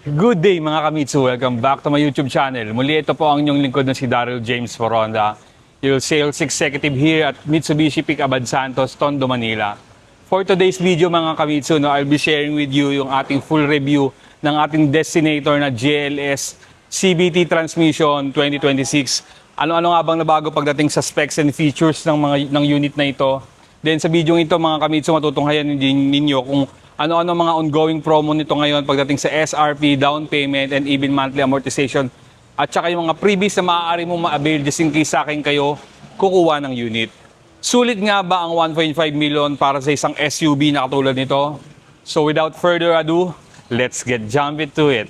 Good day mga kamitsu, welcome back to my YouTube channel. Muli ito po ang inyong lingkod na si Daryl James Foronda, yung Sales Executive here at Mitsubishi Picabad Santos, Tondo, Manila. For today's video mga kamitsu, I'll be sharing with you yung ating full review ng ating Destinator na GLS CVT Transmission 2026. Ano-ano nga bang nabago pagdating sa specs and features ng unit na ito? Then sa video ito mga kamitsu, matutunghayan ninyo kung ano-ano mga ongoing promo nito ngayon pagdating sa SRP, down payment, and even monthly amortization. At saka yung mga freebies na maaari mo ma-avail just in case sa akin kayo kukuha ng unit. Sulit nga ba ang 1.5 million para sa isang SUV na katulad nito? So without further ado, let's get jump into it.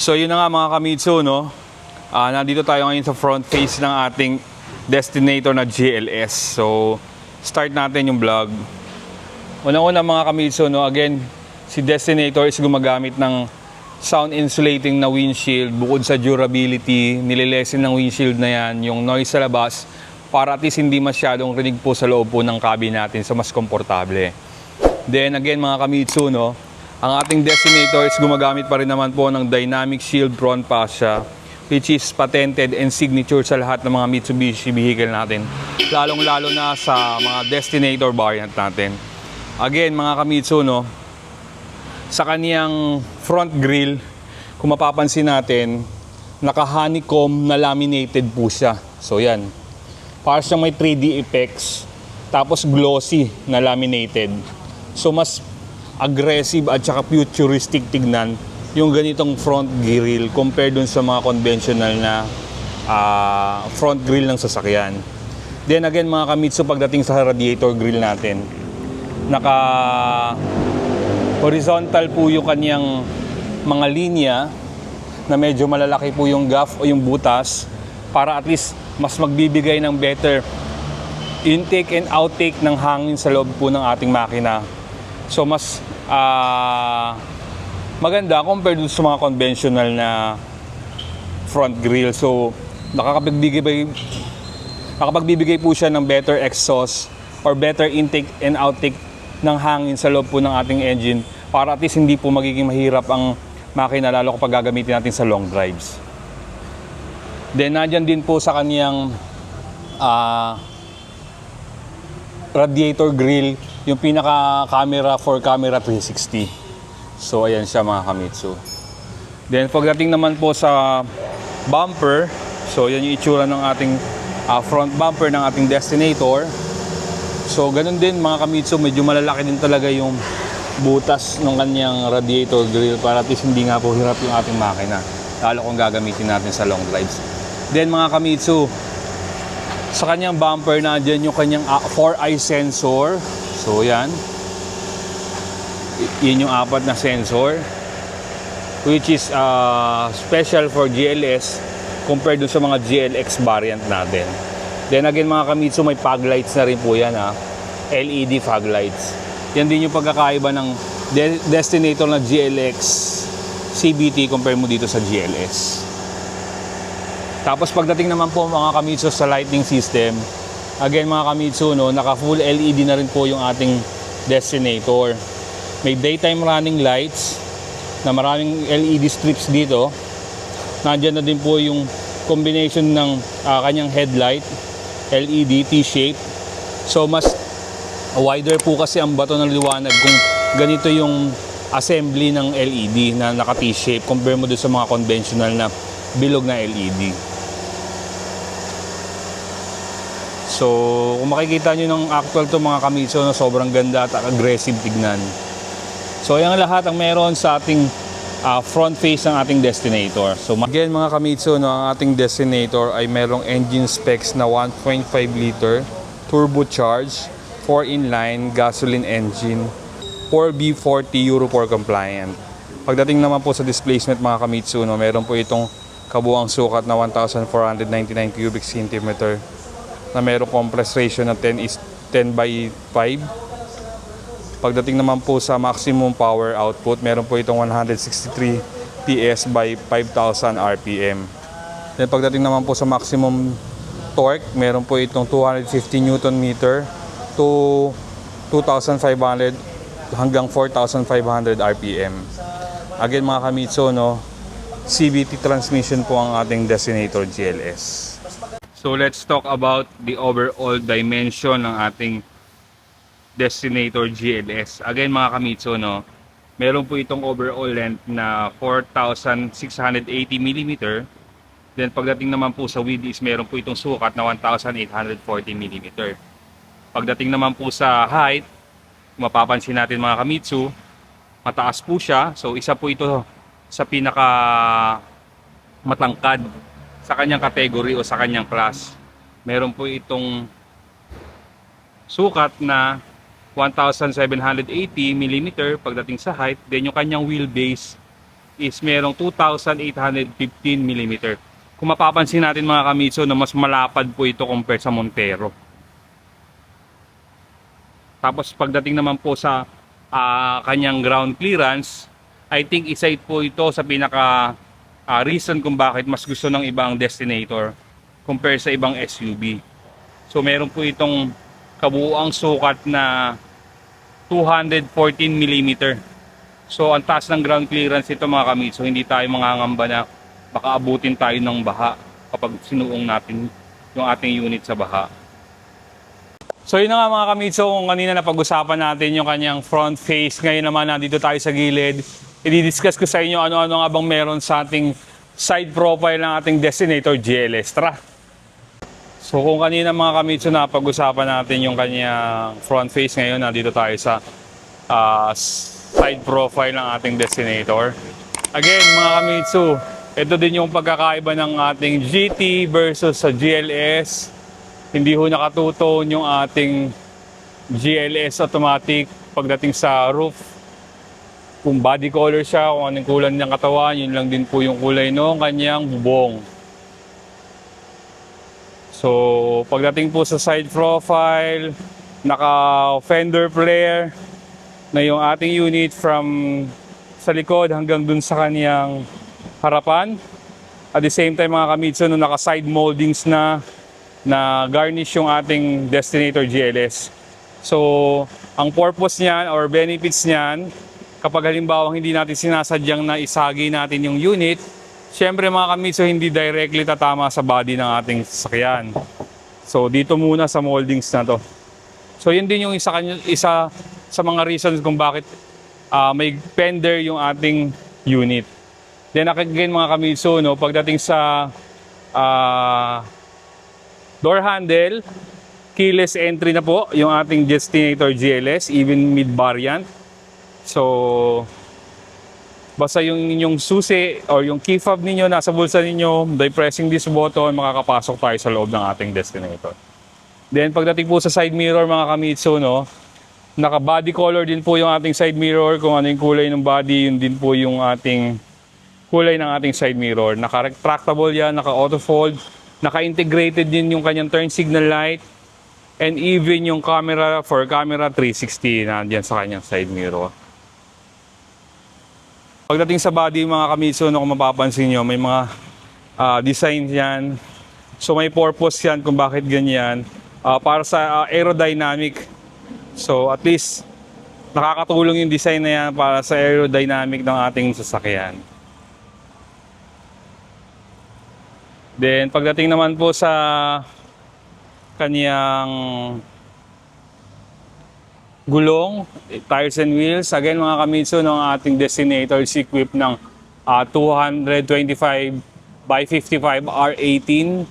So yun na nga mga kamitsu, no? Nandito tayo ngayon sa front face ng ating Destinator na GLS. So, start natin yung vlog. Una-una mga kamitsu, no? Again, si Destinator is gumagamit ng sound insulating na windshield. Bukod sa durability, nililesen ng windshield na yan, yung noise sa labas, para at least hindi masyadong rinig po sa loob po ng cabin natin, so mas komportable. Then again mga kamitsu, no? Ang ating Destinator is gumagamit pa rin naman po ng Dynamic Shield Front Fascia, which is patented and signature sa lahat ng mga Mitsubishi vehicle natin, lalong-lalo na sa mga Destinator variant natin. Again mga kamitsu, no, sa kaniyang front grille, kung mapapansin natin, naka-honeycomb na laminated po siya. So yan, para siyang may 3D effects, tapos glossy na laminated. So mas aggressive at saka futuristic tignan yung ganitong front grille compared dun sa mga conventional na front grille ng sasakyan. Then again mga kamitsu, pagdating sa radiator grille natin, naka horizontal po yung kanyang mga linya na medyo malalaki po yung gap o yung butas para at least mas magbibigay ng better intake and outtake ng hangin sa loob po ng ating makina. So mas maganda compared sa mga conventional na front grille. So nakapagbibigay po siya ng better exhaust or better intake and outtake ng hangin sa loob po ng ating engine para at least hindi po magiging mahirap ang makina, lalo kapag gagamitin natin sa long drives. Then nandyan din po sa kaniyang radiator grille yung pinaka-camera for camera 360. So ayan siya mga kamitsu. Then pagdating naman po sa bumper, so yan yung itsura ng ating front bumper ng ating Destinator. So ganun din mga kamitsu, medyo malalaki din talaga yung butas ng kanyang radiator grille para at least hindi nga po hirap yung ating makina, lalo kung gagamitin natin sa long drives. Then mga kamitsu, sa kanyang bumper na dyan yung kanyang 4-eye sensor. So yan, yun yung 4 na sensor, which is special for GLS compared dun sa mga GLX variant natin. Then again mga kamitsu, may fog lights na rin po yan, LED fog lights. Yan din yung pagkakaiba ng Destinator na GLX CVT compare mo dito sa GLS. Tapos pagdating naman po mga kamitsu sa lighting system, again mga kamitsu, no, naka full LED na rin po yung ating Destinator. May daytime running lights na maraming LED strips dito. Nandiyan na din po yung combination ng kanyang headlight, LED T-shape. So mas wider po kasi ang bato ng liwanag kung ganito yung assembly ng LED na naka T-shape compare mo doon sa mga conventional na bilog na LED. So kung makikita nyo ng actual to mga kamitsu, na sobrang ganda at aggressive tignan. So yan lahat ang meron sa ating front face ng ating Destinator. So again mga kamitsu, no, ang ating Destinator ay merong engine specs na 1.5 liter turbocharged 4-in-line gasoline engine, 4B40 Euro 4 compliant. Pagdating naman po sa displacement mga kamitsu, no, meron po itong kabuang sukat na 1,499 cubic centimeter na merong compress ratio na 10:5. Pagdating naman po sa maximum power output, meron po itong 163 PS by 5,000 RPM. Then pagdating naman po sa maximum torque, meron po itong 250 Newton meter to 2,500 hanggang 4,500 RPM. Again mga kamitso, no, CVT transmission po ang ating Destinator GLS. So let's talk about the overall dimension ng ating Destinator GLS. Again mga kamitso, no, meron po itong overall length na 4,680 mm. Then pagdating naman po sa width is meron po itong sukat na 1,840 mm. Pagdating naman po sa height, mapapansin natin mga kamitsu, mataas po siya. So isa po ito sa pinaka matangkad sa kanyang category o sa kanyang class. Meron po itong sukat na 1,780 mm pagdating sa height. Then yung kanyang wheelbase is merong 2,815 mm. Kung mapapansin natin mga kamitsu na mas malapad po ito compare sa Montero. Tapos pagdating naman po sa kanyang ground clearance, I think isa po ito sa pinaka reason kung bakit mas gusto ng ibang Destinator compare sa ibang SUV. So meron po itong kabuuang sukat na 214 mm. So ang taas ng ground clearance ito mga kamitsu, hindi tayo mangangamba na baka abutin tayo ng baha kapag sinuong natin yung ating unit sa baha. So yun na nga mga kamitsu, kung kanina napag-usapan natin yung kanyang front face. Ngayon naman nandito tayo sa gilid. I-discuss ko sa inyo ano-ano nga bang meron sa ating side profile ng ating Destinator GLS. Tara! So kung kanina mga kamitsu napag-usapan natin yung kanyang front face, ngayon nandito tayo sa side profile ng ating Destinator. Again mga kamitsu, ito din yung pagkakaiba ng ating GT versus sa GLS. Hindi ho nakatuton yung ating GLS automatic pagdating sa roof. Kung body color siya, kung anong kulay ng katawan, yun lang din po yung kulay ng kanyang bubong. So, pagdating po sa side profile, naka-fender flare na yung ating unit from sa likod hanggang dun sa kanyang harapan. At the same time mga kamitsu, no, naka-side moldings na garnish yung ating Destinator GLS. So, ang purpose niyan or benefits niyan, kapag halimbawa hindi natin sinasadyang na isagi natin yung unit, syempre mga kamitsu, hindi directly tatama sa body ng ating sasakyan. So, dito muna sa moldings na to. So, yun din yung isa sa mga reasons kung bakit may fender yung ating unit. Then again mga kamitsu, no, pagdating sa door handle, keyless entry na po yung ating Destinator GLS, even mid variant. So basta yung inyong susi or yung key fob ninyo nasa bulsa ninyo, by pressing this button, makakapasok tayo sa loob ng ating Destinator. Then pagdating po sa side mirror mga kamitsu, no, naka body color din po yung ating side mirror. Kung ano yung kulay ng body, yun din po yung ating kulay ng ating side mirror. Naka retractable yan, naka auto fold. Naka-integrated din yung kanyang turn signal light and even yung camera for camera 360 nandiyan sa kanyang side mirror. Pagdating sa body mga kamitsu, no, kung mapapansin nyo, may mga design yan. So may purpose yan kung bakit ganyan. Para sa aerodynamic. So at least nakakatulong yung design na yan para sa aerodynamic ng ating sasakyan. Then pagdating naman po sa kaniyang gulong, tires and wheels, again mga kamitsu, ng ating Destinator is equipped ng 225 by 55 R18.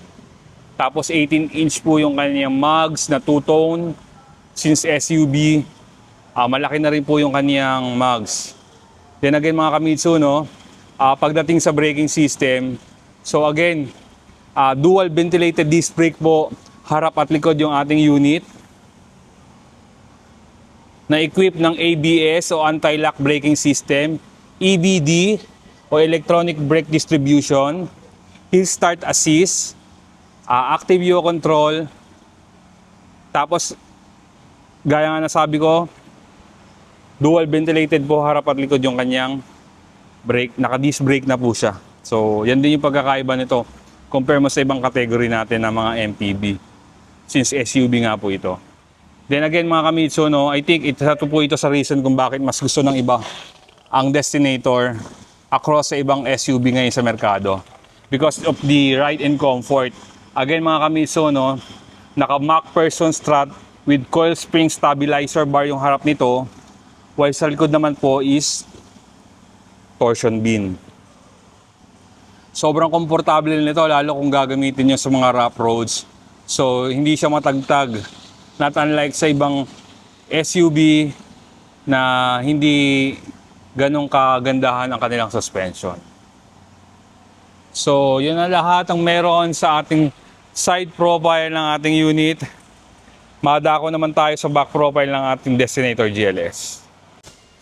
Tapos 18-inch po yung kaniyang mugs na two-tone. Since SUV, malaki na rin po yung kaniyang mugs. Then again mga kamitsu, no, pagdating sa braking system, so again, dual ventilated disc brake po, harap at likod yung ating unit. Na equip ng ABS o anti-lock braking system, EBD o electronic brake distribution, hill start assist, active yaw control. Tapos gaya nga nasabi ko, Dual ventilated po harap at likod yung kanyang brake. Naka-disc brake na po siya. So, yan din yung pagkakaiba nito. Compare mo sa ibang category natin ng mga MPV. Since SUV nga po ito. Then again mga kamitsu, no, I think isa po ito sa reason kung bakit mas gusto ng iba ang Destinator across sa ibang SUV ngayon sa merkado. Because of the ride and comfort. Again mga kamitsu, no, naka-Mac person strut with coil spring stabilizer bar yung harap nito. While sa likod naman po is torsion beam. Sobrang komportable nito lalo kung gagamitin nyo sa mga rough roads. So hindi siya matagtag. Not unlike sa ibang SUV na hindi ganong kagandahan ang kanilang suspension. So yun na lahat ang meron sa ating side profile ng ating unit. Madako naman tayo sa back profile ng ating Destinator GLS.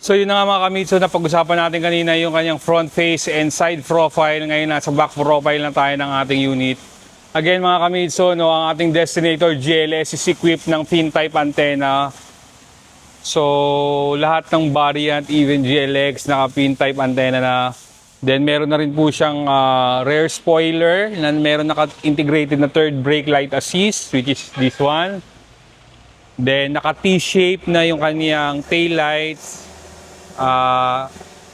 So yun na nga mga kamitsu, na pag-usapan natin kanina yung kanyang front face and side profile. Ngayon nasa back profile na tayo ng ating unit. Again mga kamitsu, no, ang ating Destinator GLS is equipped ng fin-type antenna. So lahat ng variant, even GLX, naka fin-type antenna na. Then meron na rin po siyang rear spoiler na meron naka-integrated na third brake light assist, which is this one. Then naka T-shape na yung kanyang tail lights.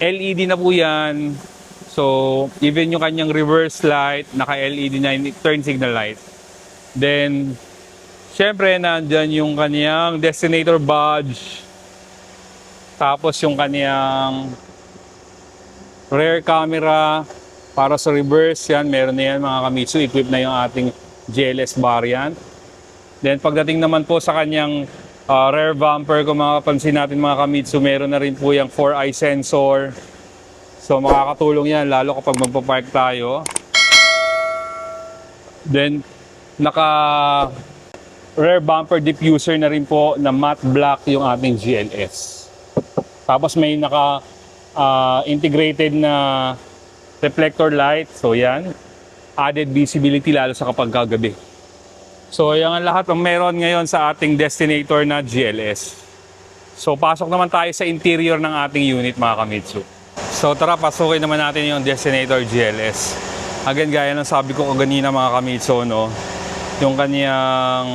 LED na po yan. So, even yung kanyang reverse light, naka-LED na yung turn signal light. Then, syempre, nandyan yung kanyang Destinator badge. Tapos yung kanyang rear camera para sa reverse. Yan, meron na yan mga kamitsu. Equipped na yung ating GLS variant. Then, pagdating naman po sa kanyang rear bumper, kung makapansin natin mga kamitsu, meron na rin po yung 4-eye sensor. So makakatulong yan lalo kapag magpapark tayo. Then naka rear bumper diffuser na rin po na matte black yung ating GLS. Tapos may naka integrated na reflector light. So yan, added visibility lalo sa kapag kagabi. So yan ang lahat ang meron ngayon sa ating Destinator na GLS. So pasok naman tayo sa interior ng ating unit mga kamitsu. So tara, pasukin naman natin yung Destinator GLS. Again, gaya ng sabi ko kanina mga kamitsu, no, yung kanyang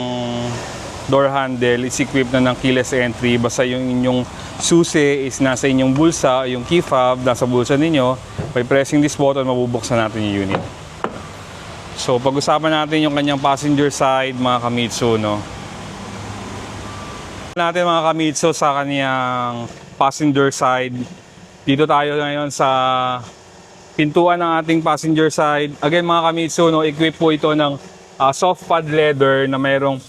door handle is equipped na ng keyless entry. Basta yung inyong susi is nasa inyong bulsa, yung key fob nasa bulsa ninyo. By pressing this button, mabubuksan natin yung unit. So pag-usapan natin yung kanyang passenger side mga kamitsu, no. Natin mga kamitsu sa kanyang passenger side. Dito tayo ngayon sa pintuan ng ating passenger side. Again mga kamitsu, no, equip po ito ng soft pad leather na mayroong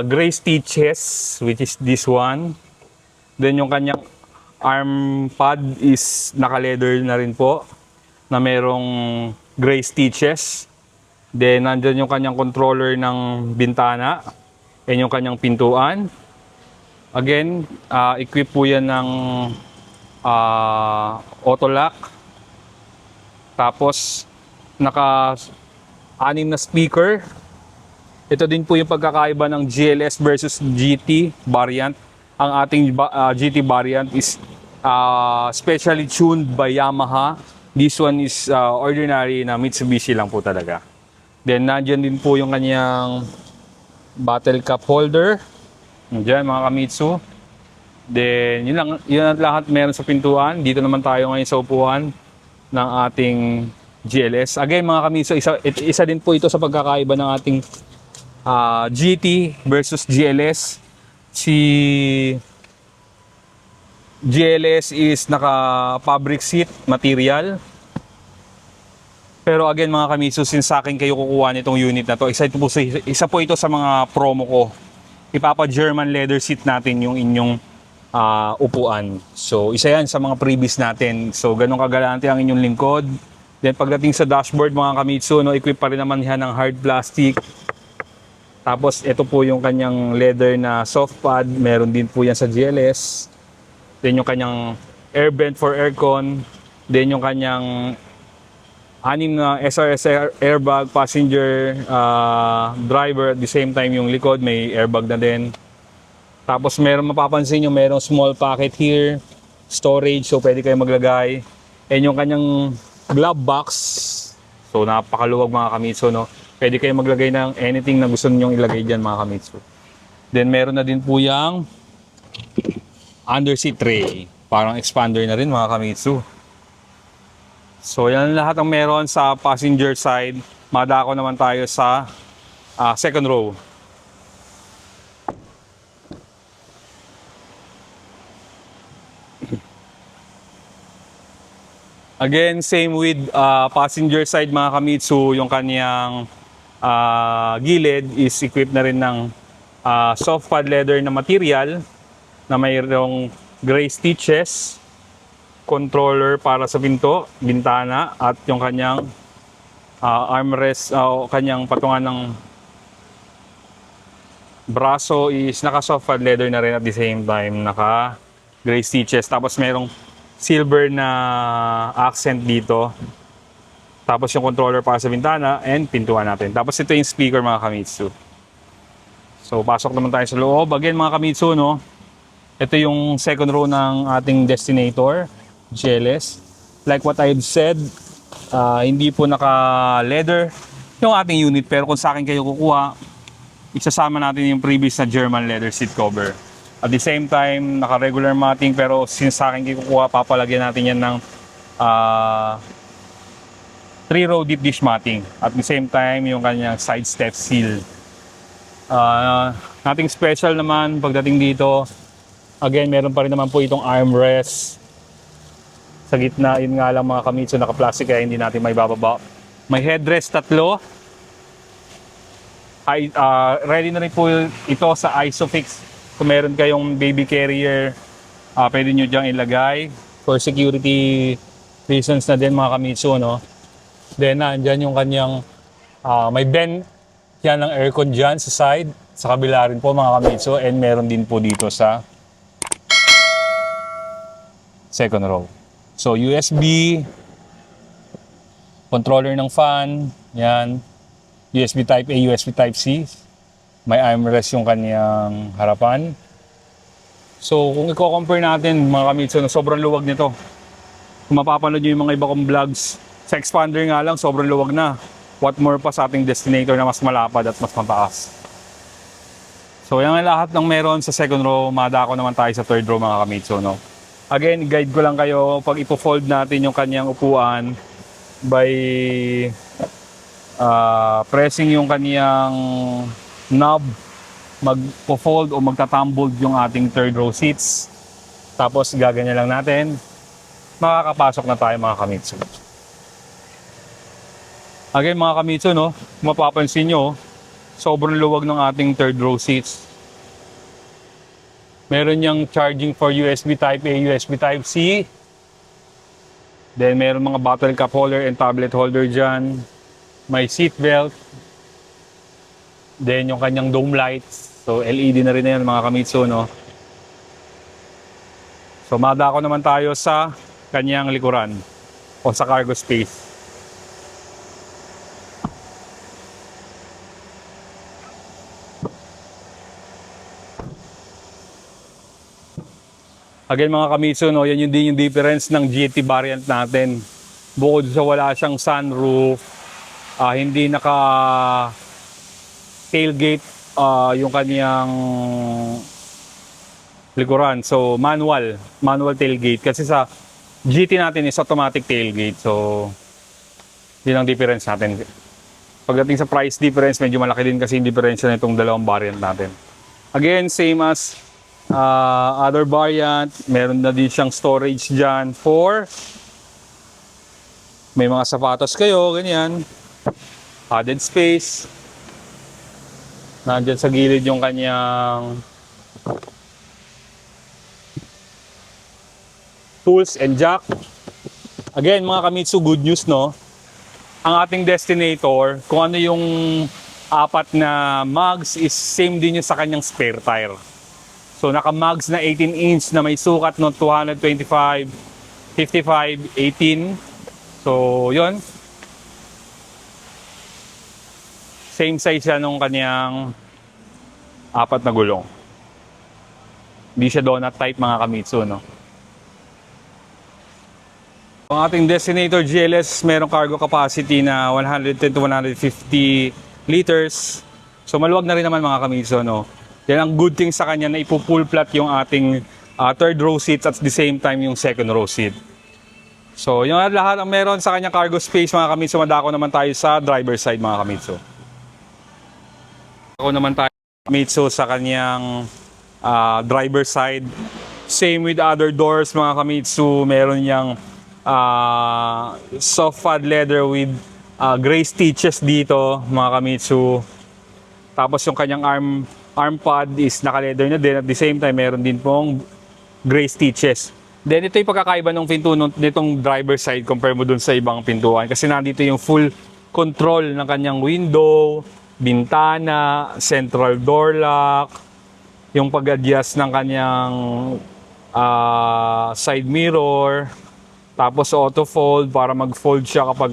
gray stitches, which is this one. Then yung kanyang arm pad is naka-leather na rin po na mayroong gray stitches. Then nandyan yung kanyang controller ng bintana and yung kanyang pintuan. Again, equip po yan ng auto lock. Tapos naka-6 na speaker. Ito din po yung pagkakaiba ng GLS versus GT variant. Ang ating GT variant is specially tuned by Yamaha. This one is ordinary na Mitsubishi lang po talaga. Then nandiyan din po yung kanyang bottle cup holder. Nandiyan mga kamitsu. Then yun ang lahat meron sa pintuan. Dito naman tayo ngayon sa upuan ng ating GLS. Again mga kamitsu, isa din po ito sa pagkakaiba ng ating GT versus GLS. Si GLS is naka-fabric seat material. Pero again mga kamitsu, since sa akin kayo kukuha nitong unit na to, isa po ito sa mga promo ko. Ipapa-German leather seat natin yung inyong upuan. So isa yan sa mga previous natin. So ganun kagalante ang inyong lingkod. Then pagdating sa dashboard mga kamitsu, no, equip pa rin naman yan ng hard plastic. Tapos ito po yung kanyang leather na soft pad. Meron din po yan sa GLS. Then yung kanyang air vent for aircon. Then yung kanyang 6 na SRS airbag, passenger, driver, at the same time yung likod may airbag na din. Tapos meron mapapansin nyo, merong small pocket here, storage, so pwede kayo maglagay. And yung kanyang glove box, so napakaluwag mga kamitsu, no? Pwede kayo maglagay ng anything na gusto ninyong ilagay dyan mga kamitsu. Then meron na din po yung underseat tray, parang expander na rin mga kamitsu. So yan lahat ang meron sa passenger side. Madako naman tayo sa second row. Again, same with passenger side mga kamitsu, yung kanyang gilid is equipped na rin ng soft pad leather na material na mayroong gray stitches, controller para sa pinto, bintana, at yung kanyang armrest o kanyang patungan ng braso is naka soft pad leather na rin at the same time naka gray stitches. Tapos merong silver na accent dito. Tapos yung controller para sa bintana and pintuan natin. Tapos ito yung speaker mga kamitsu. So pasok naman tayo sa loob. Again mga kamitsu, no? Ito yung second row ng ating Destinator GLS. Like what I've said, hindi po naka-leather yung ating unit. Pero kung sa akin kayo kukuha, isasama natin yung previous na German leather seat cover. At the same time, naka-regular matting, pero since sa akin kukuha, papalagyan natin yan ng 3-row deep dish matting. At the same time, yung kanyang side step seal. Nothing special naman pagdating dito. Again, meron pa rin naman po itong armrest. Sa gitna, yun nga lang mga kamitsu, naka-plastic kaya hindi natin may bababa. May headrest 3. Ready na rin po ito sa Isofix. Kung meron kayong baby carrier, pwede nyo dyan ilagay for security reasons na din mga kamitsu, no? Then nandyan yung kanyang may vent yan ng aircon dyan sa side, sa kabila rin po mga kamitsu, and meron din po dito sa second row. So USB, controller ng fan, yan, USB Type A, USB Type C. May armrest yung kanyang harapan. So kung i-compare natin mga kamitsu, sobrang luwag nito. Kung mapapanood nyo yung mga iba kong vlogs, sa expander nga lang sobrang luwag na. What more pa sa ating Destinator na mas malapad at mas mataas. So yan ang lahat ng meron sa second row. Madako naman tayo sa third row mga kamitsu, no? Again, guide ko lang kayo pag ipo-fold natin yung kanyang upuan by pressing yung kanyang knob, magpo-fold o magtatumbled yung ating third row seats. Tapos gaganyan lang natin. Makakapasok na tayo mga kamitsu. Again mga kamitsu, no, kung mapapansin nyo, sobrang luwag ng ating third row seats. Meron niyang charging for USB Type A, USB Type C. Then meron mga bottle cup holder and tablet holder dyan. May seat belt. Then yung kanyang dome lights. So LED na rin na yan mga kamitsu, no? So madako naman tayo sa kanyang likuran o sa cargo space. Again mga kamitsu, no, yan din yung difference ng GT variant natin. Bukod sa wala siyang sunroof, hindi naka tailgate yung kanyang likuran. So manual tailgate. Kasi sa GT natin is automatic tailgate. So yun ang difference natin. Pagdating sa price difference, medyo malaki din kasi yung difference na itong dalawang variant natin. Again, same as other variant, meron na din siyang storage dyan for may mga sapatos kayo, ganyan, padded space. Nandyan sa gilid yung kanyang tools and jack. Again mga kamitsu, good news, no? Ang ating Destinator, kung ano yung 4 na mags is same din yung sa kanyang spare tire. So naka-mags na 18-inch na may sukat no 225, 55, 18. So yun. Same size siya nung kanyang 4 na gulong. Hindi siya donut type mga Kamitsu, no? Ang ating Destinator GLS merong cargo capacity na 110 to 150 liters. So maluwag na rin naman mga Kamitsu, no? Yan ang good thing sa kanya na ipo-full flat yung ating third row seats at the same time yung second row seat. So yung lahat ang meron sa kanyang cargo space mga Kamitsu. Madako naman tayo sa driver side mga Kamitsu. Ako naman tayo Kamitsu sa kanyang driver side. Same with other doors mga Kamitsu. Meron niyang soft pad leather with gray stitches dito mga Kamitsu. Tapos yung kanyang arm pad is naka-leather na din. At the same time meron din pong gray stitches. Then ito yung pagkakaiba ng pinto nitong driver side compare mo dun sa ibang pintuan. Kasi nandito yung full control ng kanyang window, bintana, central door lock, yung pag-adjust ng kanyang side mirror, tapos auto fold para mag-fold siya kapag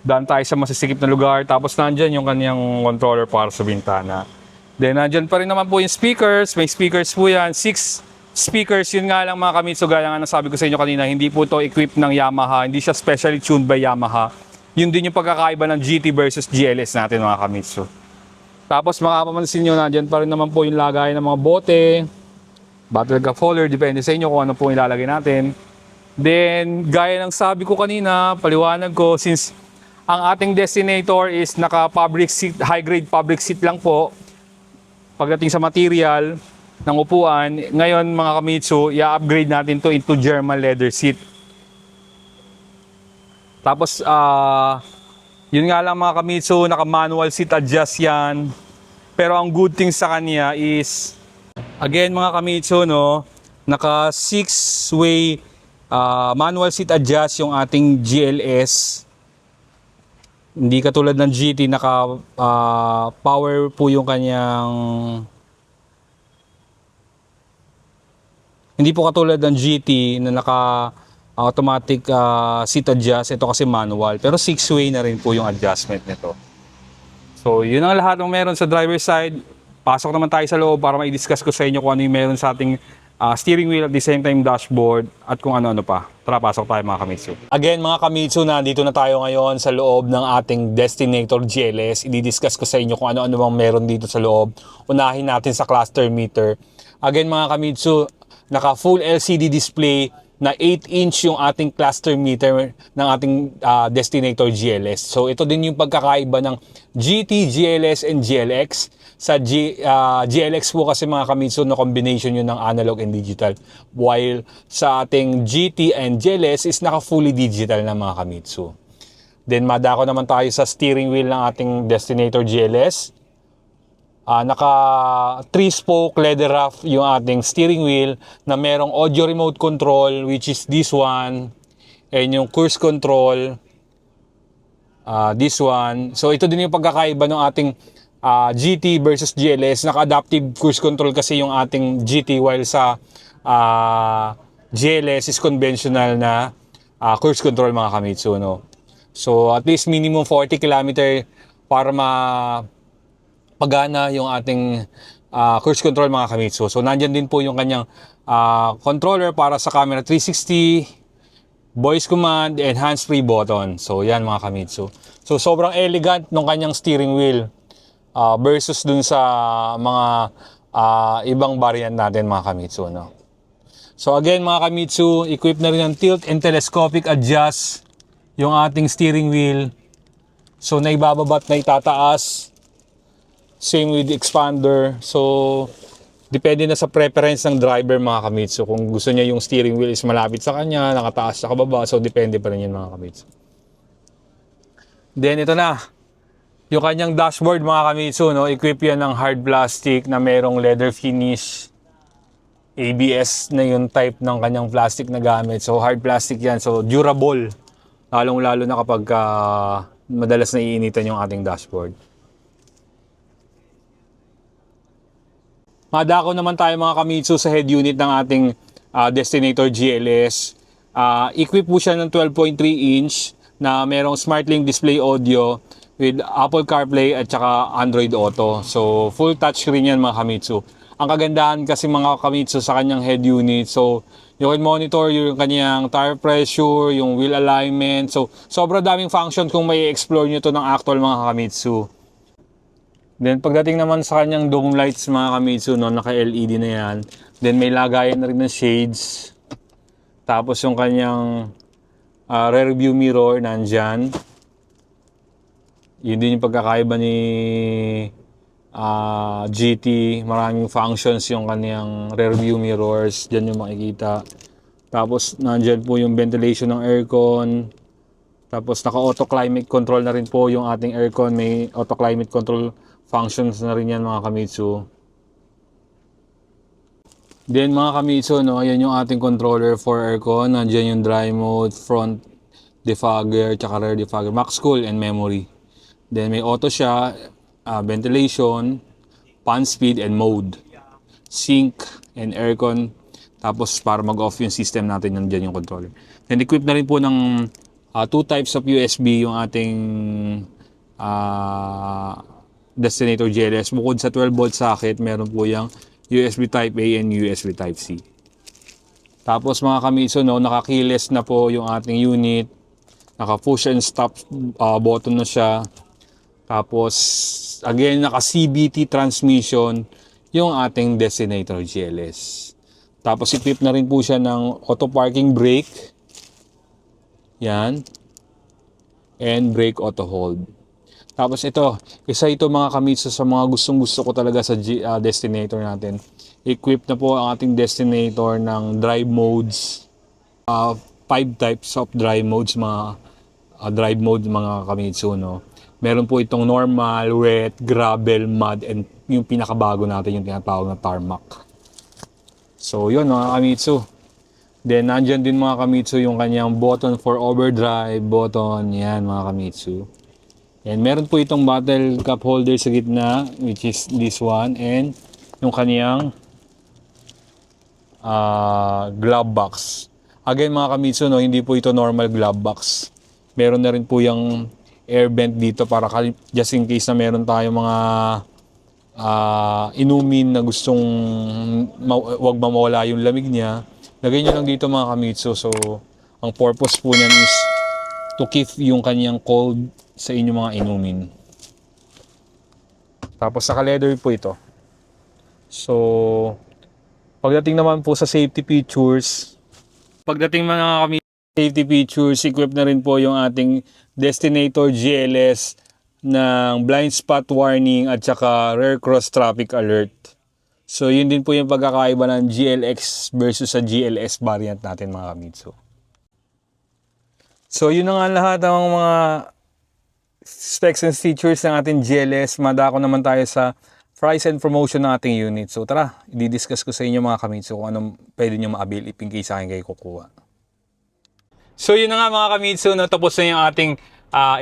daan tayo sa masisikip na lugar. Tapos nandyan yung kanyang controller para sa bintana. Then nandyan pa rin naman po yung speakers. May speakers po yan. 6 speakers. Yun nga lang mga Kamitsu, gaya nga nasabi ko sa inyo kanina, hindi po to equipped ng Yamaha. Hindi siya specially tuned by Yamaha. Yun din yung pagkakaiba ng GT versus GLS natin mga Kamitsu. Tapos makapamansin nyo, nandyan pa rin naman po yung lagay ng mga bote, bottle cap holder, depende sa inyo kung ano po ilalagay natin. Then, gaya ng sabi ko kanina, paliwanag ko, since ang ating Destinator is naka-public seat, high-grade public seat lang po, pagdating sa material ng upuan, ngayon mga Kamitsu, i-upgrade natin to into German leather seat. Tapos, yun nga lang mga Kamitsu, naka-manual seat adjust yan. Pero ang good thing sa kanya is, again mga Kamitsu, no, naka 6-way manual seat adjust yung ating GLS. Hindi katulad ng GT, naka power po yung kanyang, hindi po katulad ng GT na naka automatic seat adjust. Ito kasi manual, pero 6-way na rin po yung adjustment nito. So yun ang lahat ng meron sa driver side. Pasok naman tayo sa loob para mai-discuss ko sa inyo kung ano yung meron sa ating steering wheel at the same time dashboard at kung ano-ano pa. Tara, pasok tayo mga Kamitsu. Again mga Kamitsu, nandito na tayo ngayon sa loob ng ating Destinator GLS. I-discuss ko sa inyo kung ano-ano bang meron dito sa loob. Unahin natin sa cluster meter. Again mga Kamitsu, naka full LCD display na 8-inch yung ating cluster meter ng ating Destinator GLS. So ito din yung pagkakaiba ng GT, GLS, and GLX. Sa GLX po kasi mga Kamitsu, na combination yun ng analog and digital. While sa ating GT and GLS is naka fully digital na mga Kamitsu. Then madako naman tayo sa steering wheel ng ating Destinator GLS. Naka 3-spoke leather wrap yung ating steering wheel na merong audio remote control, which is this one, and yung cruise control, this one. So ito din yung pagkakaiba ng ating GT versus GLS. Naka-adaptive cruise control kasi yung ating GT, while sa GLS is conventional na cruise control mga Kamitsu, no? So at least minimum 40 km para pagana yung ating cruise control mga Kamitsu. So nandyan din po yung kanyang controller para sa camera 360, voice command, and hands-free button. So yan mga Kamitsu. So sobrang elegant ng kanyang steering wheel versus dun sa mga ibang variant natin mga Kamitsu, no? So again mga Kamitsu, equipped na rin ng tilt and telescopic adjust yung ating steering wheel. So naibababa at naitataas. Same with the expander. So, depende na sa preference ng driver mga Kamitsu. Kung gusto niya yung steering wheel is malapit sa kanya, nakataas sa kababa. So, depende pa rin yun mga Kamitsu. Then, ito na. Yung kanyang dashboard mga Kamitsu, no? Equip yan ng hard plastic na merong leather finish. ABS na yung type ng kanyang plastic na gamit. So, hard plastic yan. So, durable. Lalong-lalo na kapag madalas na iinitan yung ating dashboard. Madako naman tayo mga Kamitsu sa head unit ng ating Destinator GLS. Equip po siya ng 12.3 inch na merong SmartLink display audio with Apple CarPlay at saka Android Auto. So full touchscreen yan mga Kamitsu. ang kagandahan kasi mga Kamitsu sa kanyang head unit. So, you can monitor yung kanyang tire pressure, yung wheel alignment. So, sobrang daming function kung may explore nyo to ng actual mga Kamitsu. Then, pagdating naman sa kanyang dome lights mga Kamitsu, no, naka-LED na yan. Then, may lagayan na rin ng shades. Tapos, yung kanyang rear view mirror nandyan. Yun din yung pagkakaiba ni GT. Maraming functions yung kaniyang rear view mirrors. Diyan yung makikita. Tapos nandyan po yung ventilation ng aircon. Tapos naka-auto climate control na rin po yung ating aircon. May auto climate control functions na rin yan mga Kamitsu. Then mga Kamitsu, no, ayan yung ating controller for aircon. Nandyan yung dry mode, front defogger, tsaka rear defogger, max cool and memory. Then may auto siya, ventilation, fan speed and mode, sync and aircon. Tapos para mag-off yung system natin, nandiyan yung controller. Then equipped na rin po ng 2 types of USB yung ating Destinator GLS. Bukod sa 12 volt socket, meron po yung USB Type A and USB Type C. Tapos mga Kamitsu, no, naka-keyless na po yung ating unit. Naka-push and stop button na siya. Tapos, again, naka-CVT transmission yung ating Destinator GLS. Tapos, equip na rin po siya ng auto parking brake. Yan. And brake auto hold. Tapos ito, isa ito mga Kamitsu sa mga gustong-gusto ko talaga sa Destinator natin. Equip na po ang ating Destinator ng drive modes. 5 types of drive modes, mga drive mode mga Kamitsu, no? Meron po itong normal, wet, gravel, mud, and yung pinakabago natin, yung tinatawag na tarmac. So, yun mga Kamitsu. Then, nandyan din mga Kamitsu yung kanyang button for overdrive, button, yan mga Kamitsu. And meron po itong bottle cup holder sa gitna, which is this one, and yung kanyang glove box. Again mga Kamitsu, no, hindi po ito normal glove box. Meron na rin po yung air vent dito para just in case na meron tayong mga inumin na gustong wag mawala yung lamig niya. Lagay nyo lang dito mga Kamitsu. So, ang purpose po niyan is to keep yung kanyang cold sa inyong mga inumin. Tapos naka-leather po ito. So, pagdating naman po sa safety features, safety features, equipped na rin po yung ating Destinator GLS ng blind spot warning at saka rear cross traffic alert. So, yun din po yung pagkakaiba ng GLX versus sa GLS variant natin mga Kamitsu. So, yun na nga lahat ng mga specs and features ng ating GLS. Madako naman tayo sa price and promotion ng ating unit. So, tara, i-discuss ko sa inyo mga Kamitsu kung anong pwede nyo ma-avail if in case sa akin kayo kukuha. So yun na nga mga Kamitsu, no, tapos na yung ating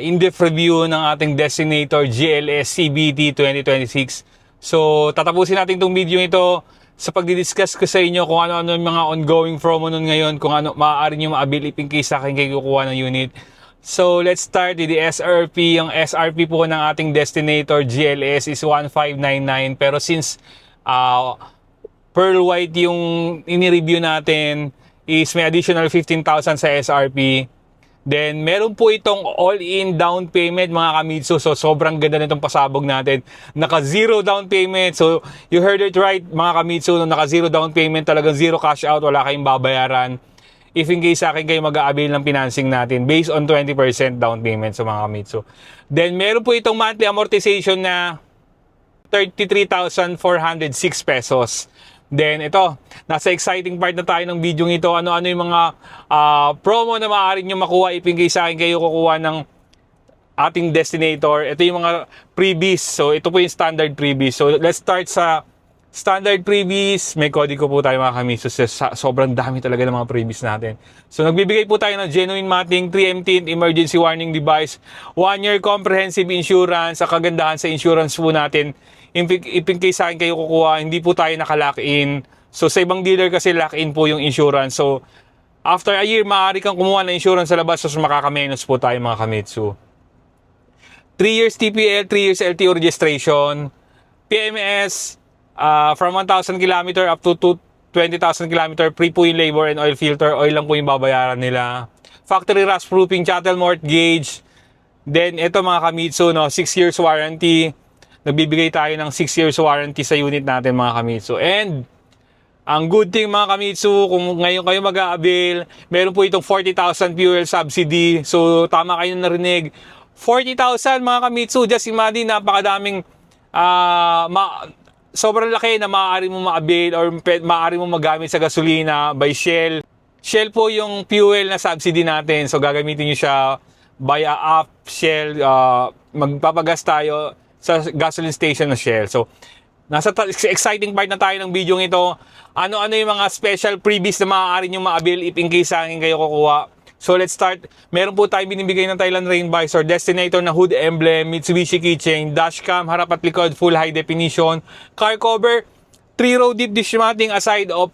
in-depth review ng ating Destinator GLS CVT 2026. So tatapusin natin itong video ito sa pagdidiscuss ko sa inyo kung ano-ano yung mga ongoing promo nun ngayon, kung ano maaari nyo ma-avail if in case sa akin kayo kukuha ng unit. So let's start with the SRP. Yung SRP po ng ating Destinator GLS is 1599, pero since pearl white yung ini-review natin, is may additional 15,000 sa SRP. Then, meron po itong all-in down payment mga Kamitsu. So, sobrang ganda nitong pasabog natin. Naka-zero down payment. So, you heard it right mga Kamitsu. Naka-zero down payment, talagang zero cash out. Wala kayong babayaran. If in case sa akin kayo mag-a-avail ng financing natin based on 20% down payment sa mga Kamitsu. Then, meron po itong monthly amortization na 33,406 pesos. Then ito, nasa exciting part na tayo ng video ito. Ano-ano yung mga promo na maaari nyo makuha if in case sa akin kayo kukuha ng ating Destinator. Ito yung mga freebies. So ito po yung standard freebies. So let's start sa standard freebies. May kodigo po tayo mga Kamitsu. Sobrang dami talaga ng mga freebies natin. So nagbibigay po tayo ng genuine mating 3M emergency warning device, 1-year comprehensive insurance. Sa kagandahan sa insurance po natin, if in case sa akin kayo kukuha, hindi po tayo naka-lock in. So sa ibang dealer kasi lock in po yung insurance. So after a year, maaari kang kumuha ng insurance sa labas, so makakamenos po tayo mga Kamitsu. 3 years TPL, 3 years LTO registration, PMS, from 1,000 kilometer up to 20,000 kilometer, free po yung labor and oil filter. Oil lang po yung babayaran nila. Factory rust proofing, chattel mortgage. Then, ito mga Kamitsu, no, 6 years warranty. Nagbibigay tayo ng 6 years warranty sa unit natin mga Kamitsu. And, ang good thing mga Kamitsu, kung ngayon kayo mag-a-avail, meron po itong 40,000 fuel subsidy. So, tama kayo narinig. 40,000 mga Kamitsu, just imagine, napakadaming, sobrang laki na maaari mo ma-avail or maaari mo magamit sa gasolina by Shell. Shell po yung fuel na subsidy natin. So, gagamitin nyo siya via app, Shell. Magpapagas tayo sa gasoline station na Shell. So, nasa exciting part na tayo ng video ito. Ano-ano yung mga special freebies na maaari nyo ma-avail if in case sa akin kayo kukuha. So, let's start. Meron po tayong binibigay ng Thailand Rain Visor, Destinator na hood emblem, Mitsubishi keychain, dashcam, harap at likod, full high definition, car cover, 3-row deep dish matting aside of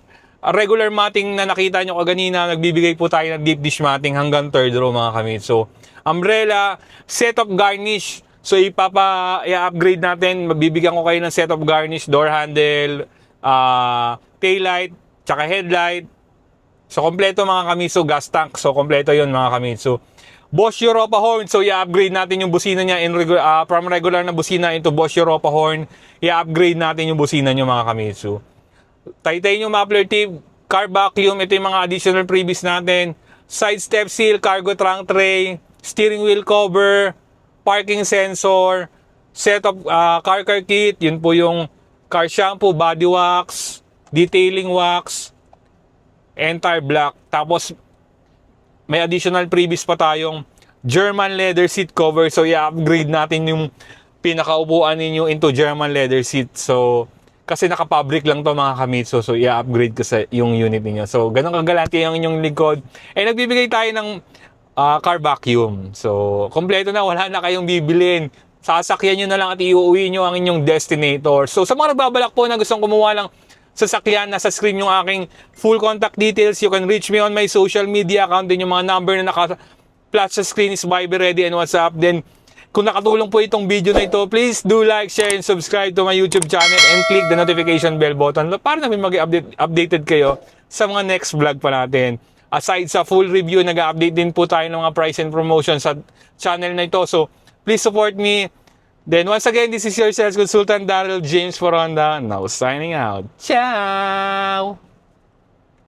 regular matting na nakita nyo kaganina. Nagbibigay po tayo ng deep dish matting hanggang 3rd row mga Kamitsu. Umbrella, set of garnish. So, i-upgrade natin. Magbibigyan ko kayo ng set of garnish, door handle, taillight, tsaka headlight. So, kompleto mga Kamitsu, gas tank. So, kompleto yun mga Kamitsu. Bosch Europa horn. So, i-upgrade natin yung busina niya from regular na busina into Bosch Europa horn. I-upgrade natin yung busina niyo mga Kamitsu. Titanium muffler tip, car vacuum. Ito yung mga additional freebies natin. Side step seal, cargo trunk tray, steering wheel cover, parking sensor, set of car kit. Yun po yung car shampoo, body wax, detailing wax, entire black. Tapos, may additional freebies pa tayong German leather seat cover. So, i-upgrade natin yung pinakaupuan ninyo into German leather seat. So, kasi naka-fabric lang to mga Kamitsu. So, i-upgrade ko sa yung unit niyo. So, ganun kagalante yung inyong likod. Eh, nagbibigay tayo ng car vacuum. So, kompleto na. Wala na kayong bibilin. Sasakyan nyo na lang at iuwi nyo ang inyong Destinator. So, sa mga nagbabalak po na gustong kumuha ng sasakyan, nasa screen yung aking full contact details. You can reach me on my social media account. Din yung mga number na naka-flash sa screen is Viber Ready and WhatsApp. Then, kung nakatulong po itong video na ito, please do like, share, and subscribe to my YouTube channel and click the notification bell button para namin mag-updated kayo sa mga next vlog pa natin. Aside sa full review, nag-update din po tayo ng mga price and promotion sa channel na ito. So, please support me. Then, once again, this is your sales consultant, Daryl James Foronda. Now, signing out. Ciao!